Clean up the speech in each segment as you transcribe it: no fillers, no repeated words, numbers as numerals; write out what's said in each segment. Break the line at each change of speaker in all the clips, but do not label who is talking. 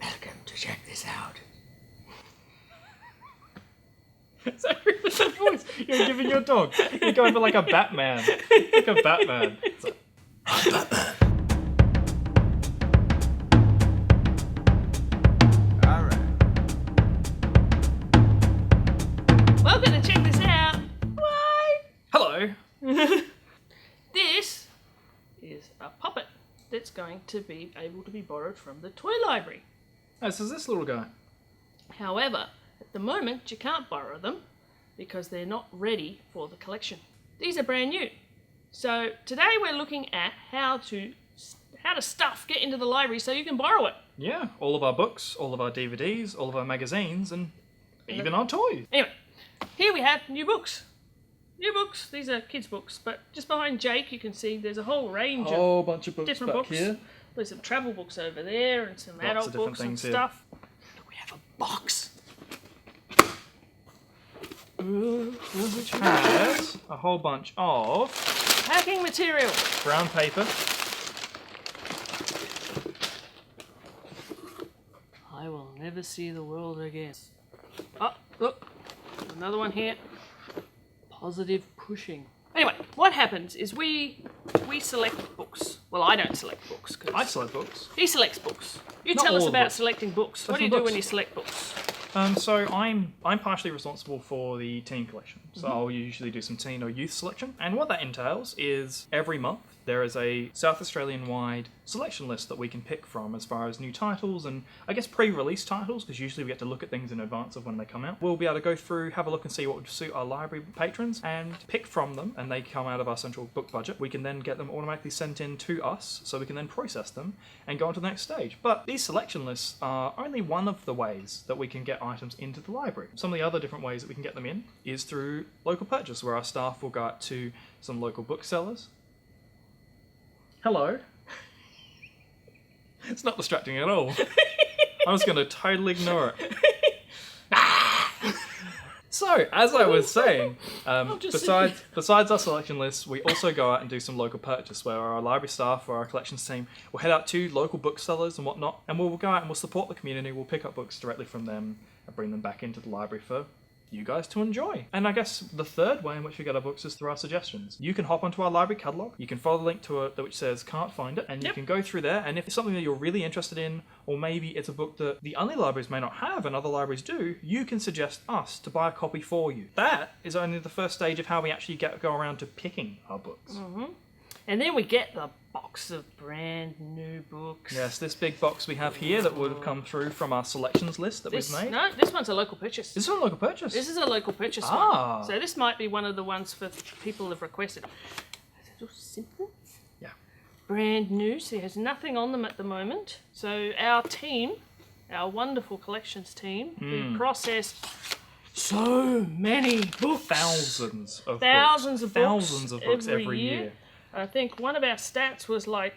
Welcome to check this out.
Is that really the voice you're giving your dog? You're going for like a Batman. Like a Batman. It's like,
I'm Batman.
Welcome to check this out. Why?
hello.
This is a puppet that's going to be able to be borrowed from the toy library.
This is this little guy.
However, at the moment you can't borrow them because they're not ready for the collection. These are brand new. So today we're looking at how to stuff get into the library so you can borrow it.
Yeah, all of our books, all of our DVDs, all of our magazines, and even our toys.
Anyway, here we have new books. New books. These are kids' books, but just behind Jake you can see there's a whole range of
Bunch of books
different
back
books.
here.
There's some travel books over there and some
Lots
adult
of different
books and
things here.
stuff. We have a box.
Which has a whole bunch of
Packing material.
brown paper.
I will never see the world again. Oh, look. Another one here. Positive pushing. Anyway, what happens is we select books. Well, I don't select books. 'Cause
I select books.
he selects books. You
Not
tell us
all of
about
books.
selecting books. What do you
Different
do when
books.
you select books?
So I'm partially responsible for the teen collection. So I'll usually do some teen or youth selection. And what that entails is every month there is a South Australian-wide selection list that we can pick from as far as new titles and I guess pre-release titles, because usually we get to look at things in advance of when they come out. We'll be able to go through, have a look and see what would suit our library patrons and pick from them, and they come out of our central book budget. We can then get them automatically sent in to us so we can then process them and go on to the next stage. But these selection lists are only one of the ways that we can get items into the library. Some of the other different ways that we can get them in is through local purchase, where our staff will go out to some local booksellers. Hello. It's not distracting at all. I'm just going to totally ignore it. So, as I was saying, besides our selection lists, we also go out and do some local purchase, where our library staff or our collections team will head out to local booksellers and whatnot, and we'll go out and we'll support the community. We'll pick up books directly from them and bring them back into the library for you guys to enjoy. And I guess the third way in which we get our books is through our suggestions. You can hop onto our library catalogue, you can follow the link to it which says can't find it, and you can go through there, and if it's something that you're really interested in, or maybe it's a book that the only libraries may not have and other libraries do, you can suggest us to buy a copy for you. That is only the first stage of how we actually go around to picking our books.
And then we get the box of brand new books.
Yes, this big box we have here that would have come through from our selections list that we've made.
No, this one's a local purchase.
This is a local purchase.
This is a local purchase
Ah.
one. So this might be one of the ones for people who have requested. Little simple.
Yeah.
Brand new, so there's nothing on them at the moment. So our team, our wonderful collections team, who processed so many books.
Thousands of
Thousands
books.
of books
Thousands of books every year.
I think one of our stats was like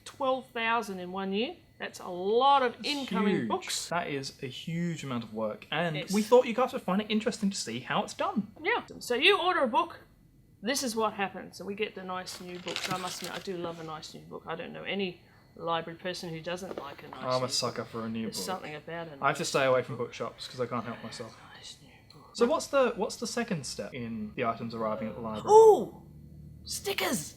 12,000 in 1 year. That's a lot of incoming
Huge.
books.
That is a huge amount of work, and
Yes.
we thought you guys would find it interesting to see how it's done.
Yeah. So you order a book, this is what happens. And we get the nice new books. I must admit, I do love a nice new book. I don't know any library person who doesn't like a nice
I'm
new
a sucker for a new
book. There's
book.
something about it.
I have to stay away from bookshops because I can't help myself.
Nice new book.
So what's the second step in the items arriving at the library?
Ooh! Stickers!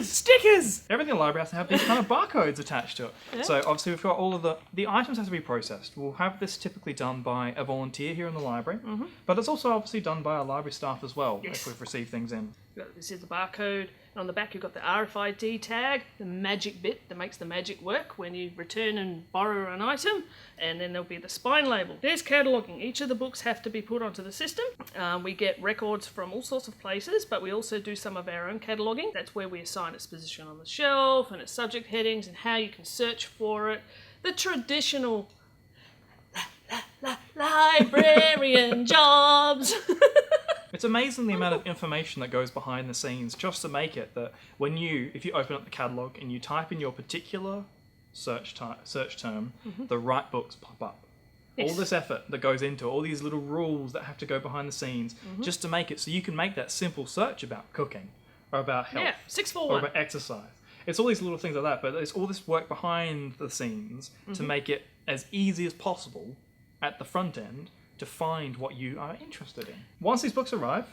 Stickers! Everything in the library has to have these kind of barcodes attached to it. So obviously we've got all of the items have to be processed. We'll have this typically done by a volunteer here in the library, but it's also obviously done by our library staff as well if we've received things in.
This is the barcode, and on the back you've got the RFID tag, the magic bit that makes the magic work when you return and borrow an item, and then there'll be the spine label. There's cataloguing. Each of the books have to be put onto the system. We get records from all sorts of places, but we also do some of our own cataloguing. That's where we assign its position on the shelf and its subject headings and how you can search for it. The traditional librarian jobs.
It's amazing the amount of information that goes behind the scenes just to make it that if you open up the catalogue and you type in your particular search term, the right books pop up.
Yes.
All this effort that goes into it, all these little rules that have to go behind the scenes just to make it so you can make that simple search about cooking or about health
Yeah,
or
641.
about exercise. It's all these little things like that, but it's all this work behind the scenes to make it as easy as possible at the front end to find what you are interested in. Once these books arrive,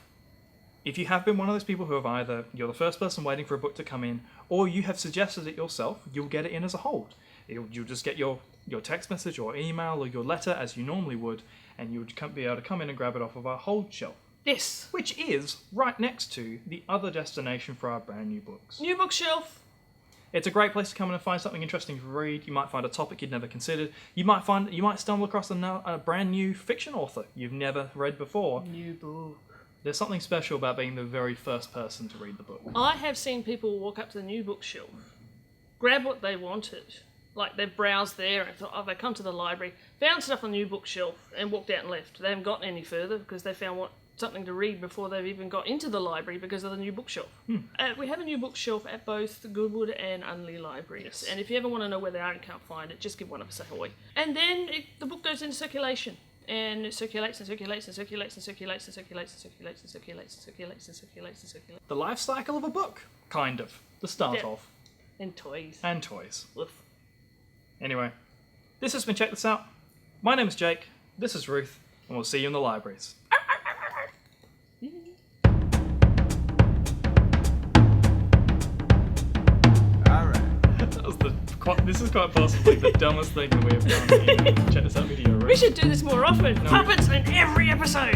if you have been one of those people who have either you're the first person waiting for a book to come in, or you have suggested it yourself, you'll get it in as a hold. You'll just get your text message or email or your letter as you normally would, and you would be able to come in and grab it off of our hold shelf,
Yes.
which is right next to the other destination for our brand new books.
New bookshelf.
It's a great place to come in and find something interesting to read. You might find a topic you'd never considered. You might stumble across a brand new fiction author you've never read before.
New book.
There's something special about being the very first person to read the book.
I have seen people walk up to the new bookshelf, grab what they wanted, like they've browsed there and thought, oh, they come to the library, found stuff on the new bookshelf and walked out and left. They haven't gotten any further because they found something to read before they've even got into the library because of the new bookshelf. We have a new bookshelf at both the Goodwood and Unley libraries,
Yes.
and if you ever want to know where they are and can't find it, just give one of us a hoy. And then the book goes into circulation. And it circulates and circulates and circulates and circulates and circulates and circulates and circulates and circulates and circulates and circulates.
The life cycle of a book, kind of. The start
Yeah.
of.
And toys.
And toys.
Woof.
Anyway, this has been Check This Out. My name is Jake, this is Ruth, and we'll see you in the libraries. This is quite possibly the dumbest thing that we have done in Check This Out video, right?
We should do this more often. Puppets in every episode.